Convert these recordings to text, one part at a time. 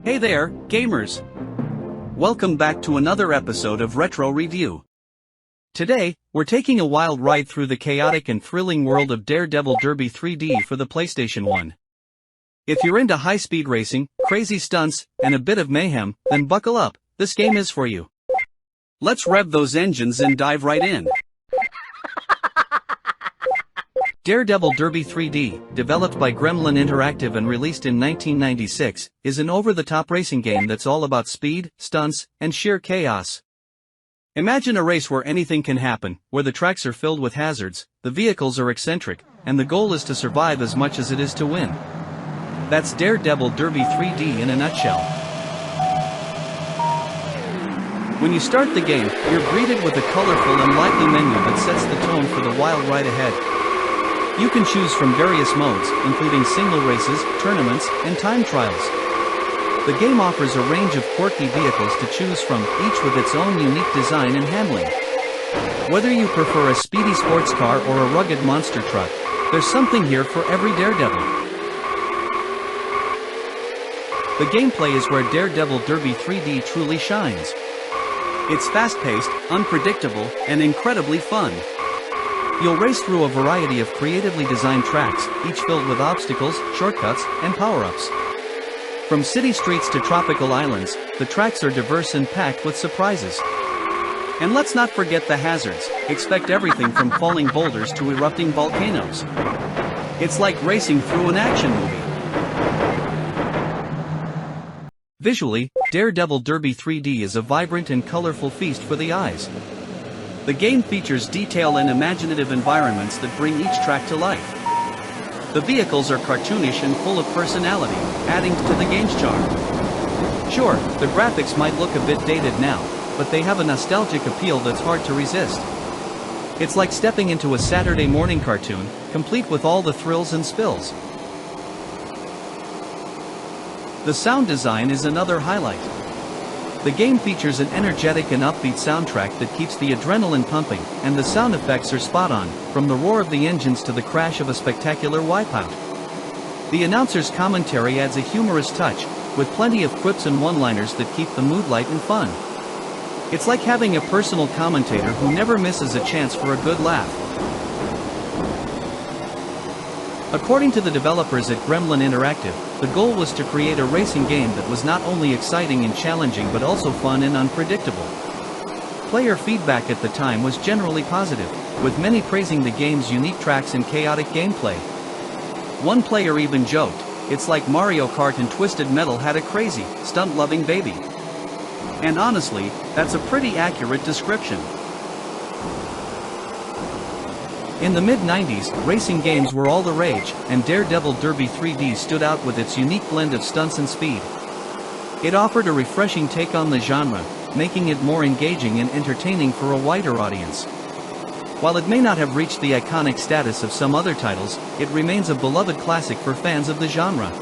Hey there, gamers! Welcome back to another episode of Retro Review. Today, we're taking a wild ride through the chaotic and thrilling world of Daredevil Derby 3D for the PlayStation 1. If you're into high-speed racing, crazy stunts, and a bit of mayhem, then buckle up, this game is for you. Let's rev those engines and dive right in. Daredevil Derby 3D, developed by Gremlin Interactive and released in 1996, is an over-the-top racing game that's all about speed, stunts, and sheer chaos. Imagine a race where anything can happen, where the tracks are filled with hazards, the vehicles are eccentric, and the goal is to survive as much as it is to win. That's Daredevil Derby 3D in a nutshell. When you start the game, you're greeted with a colorful and lively menu that sets the tone for the wild ride ahead. You can choose from various modes, including single races, tournaments, and time trials. The game offers a range of quirky vehicles to choose from, each with its own unique design and handling. Whether you prefer a speedy sports car or a rugged monster truck, there's something here for every Daredevil. The gameplay is where Daredevil Derby 3D truly shines. It's fast-paced, unpredictable, and incredibly fun. You'll race through a variety of creatively designed tracks, each filled with obstacles, shortcuts, and power-ups. From city streets to tropical islands, the tracks are diverse and packed with surprises. And let's not forget the hazards. Expect everything from falling boulders to erupting volcanoes. It's like racing through an action movie. Visually, Daredevil Derby 3D is a vibrant and colorful feast for the eyes. The game features detail and imaginative environments that bring each track to life. The vehicles are cartoonish and full of personality, adding to the game's charm. Sure, the graphics might look a bit dated now, but they have a nostalgic appeal that's hard to resist. It's like stepping into a Saturday morning cartoon, complete with all the thrills and spills. The sound design is another highlight. The game features an energetic and upbeat soundtrack that keeps the adrenaline pumping, and the sound effects are spot on, from the roar of the engines to the crash of a spectacular wipeout. The announcer's commentary adds a humorous touch, with plenty of quips and one-liners that keep the mood light and fun. It's like having a personal commentator who never misses a chance for a good laugh. According to the developers at Gremlin Interactive, the goal was to create a racing game that was not only exciting and challenging but also fun and unpredictable. Player feedback at the time was generally positive, with many praising the game's unique tracks and chaotic gameplay. One player even joked, "It's like Mario Kart and Twisted Metal had a crazy, stunt-loving baby." And honestly, that's a pretty accurate description. In the mid-90s, racing games were all the rage, and Daredevil Derby 3D stood out with its unique blend of stunts and speed. It offered a refreshing take on the genre, making it more engaging and entertaining for a wider audience. While it may not have reached the iconic status of some other titles, it remains a beloved classic for fans of the genre.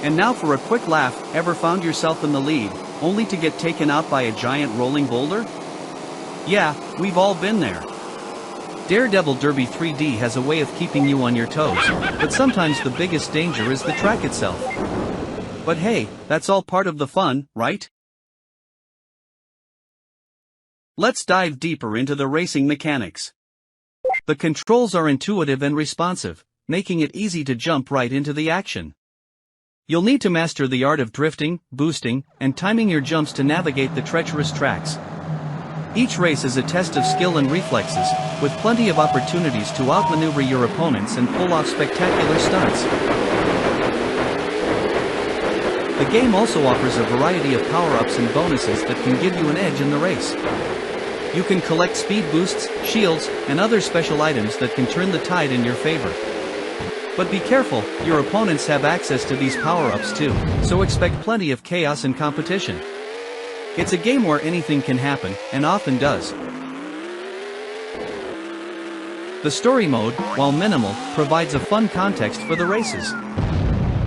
And now for a quick laugh, ever found yourself in the lead, only to get taken out by a giant rolling boulder? Yeah, we've all been there. Daredevil Derby 3D has a way of keeping you on your toes, but sometimes the biggest danger is the track itself. But hey, that's all part of the fun, right? Let's dive deeper into the racing mechanics. The controls are intuitive and responsive, making it easy to jump right into the action. You'll need to master the art of drifting, boosting, and timing your jumps to navigate the treacherous tracks. Each race is a test of skill and reflexes, with plenty of opportunities to outmaneuver your opponents and pull off spectacular stunts. The game also offers a variety of power-ups and bonuses that can give you an edge in the race. You can collect speed boosts, shields, and other special items that can turn the tide in your favor. But be careful, your opponents have access to these power-ups too, so expect plenty of chaos and competition. It's a game where anything can happen, and often does. The story mode, while minimal, provides a fun context for the races.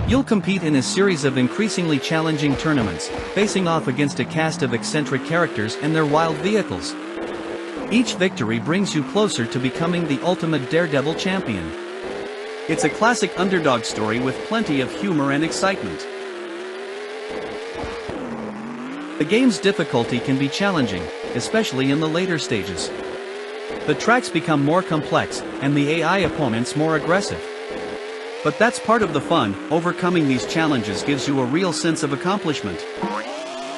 You'll compete in a series of increasingly challenging tournaments, facing off against a cast of eccentric characters and their wild vehicles. Each victory brings you closer to becoming the ultimate Daredevil champion. It's a classic underdog story with plenty of humor and excitement. The game's difficulty can be challenging, especially in the later stages. The tracks become more complex, and the AI opponents more aggressive. But that's part of the fun. Overcoming these challenges gives you a real sense of accomplishment.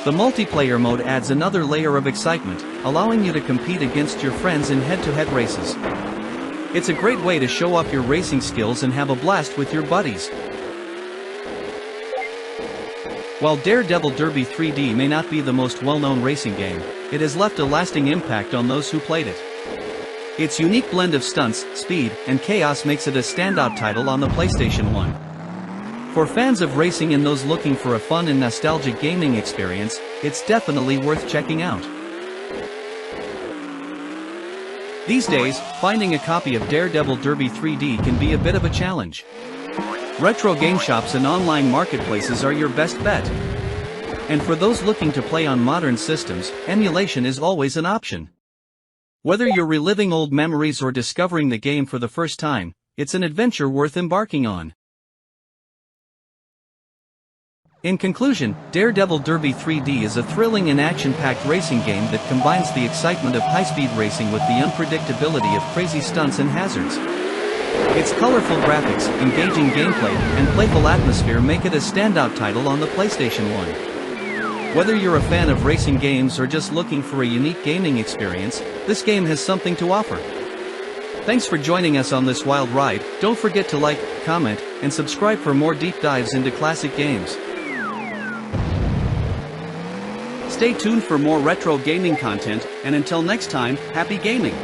The multiplayer mode adds another layer of excitement, allowing you to compete against your friends in head-to-head races. It's a great way to show off your racing skills and have a blast with your buddies. While Daredevil Derby 3D may not be the most well-known racing game, it has left a lasting impact on those who played it. Its unique blend of stunts, speed, and chaos makes it a standout title on the PlayStation 1. For fans of racing and those looking for a fun and nostalgic gaming experience, it's definitely worth checking out. These days, finding a copy of Daredevil Derby 3D can be a bit of a challenge. Retro game shops and online marketplaces are your best bet. And for those looking to play on modern systems, emulation is always an option. Whether you're reliving old memories or discovering the game for the first time, it's an adventure worth embarking on. In conclusion, Daredevil Derby 3D is a thrilling and action-packed racing game that combines the excitement of high-speed racing with the unpredictability of crazy stunts and hazards. Its colorful graphics, engaging gameplay, and playful atmosphere make it a standout title on the PlayStation 1. Whether you're a fan of racing games or just looking for a unique gaming experience, this game has something to offer. Thanks for joining us on this wild ride. Don't forget to like, comment, and subscribe for more deep dives into classic games. Stay tuned for more retro gaming content, and until next time, happy gaming!